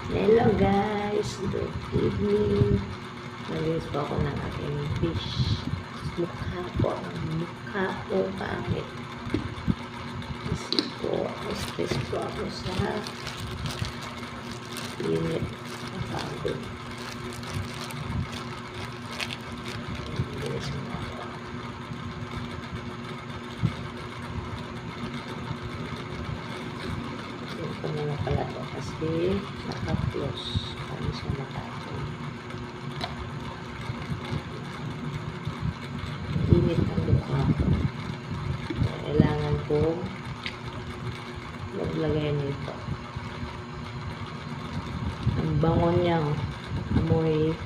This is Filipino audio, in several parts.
Hello guys, good evening. Nalinis po ako ng aking fish. Mukha po, ang mukha ko pangit. Kasi po, stress po ako sa init. Napagod. Nalinis mo ako. Ito na pala to kasi naka-close kami sa makatong. Init ang mukha ko. Kailangan ko maglagay nito. Ang bango niya, amoy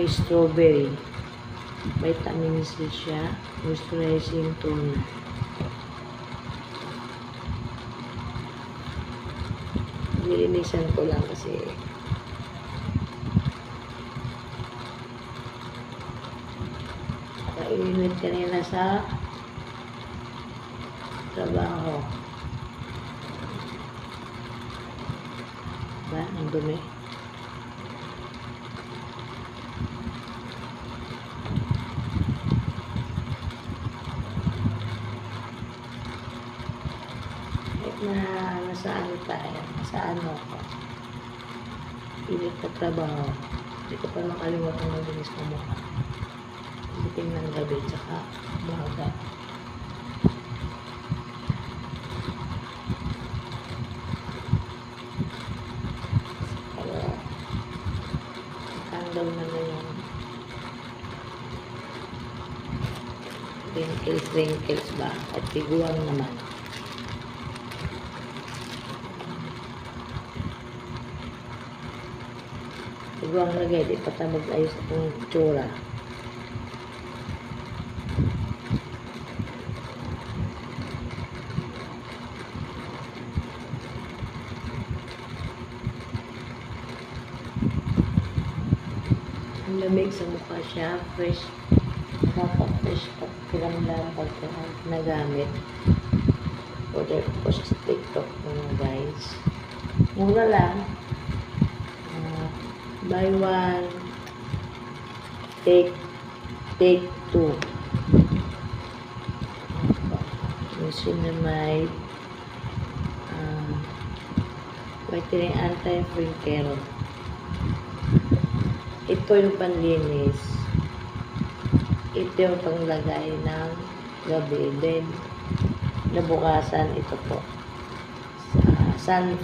strawberry. Vitamin C siya, moisturizing toner. Nilinisan ko lang kasi kainit kanina sa trabaho. Ba? Ang dumi. Nasa ano tayo, nasa ano ko, pilit na trabaho, hindi ko pa makalimutan maglinis ko mukha. Pagdating ng gabi, tsaka umaga. Kaya, tanggal na yung wrinkles ba, at tiguan naman. Iguang lagay, di pa tayo mag-ayos akong tsura. Ang lamig sa mukha siya, fresh. Nakaka-fresh pag kiramdam pag nagamit. Order ko sa TikTok mga guys. Mura lang. Buy one, take two. Yung Cinnamide, whitening anti-wrinkle. Ito yung panlinis. Ito yung panglagay ng gabi. Then, nabukasan ito po. Sun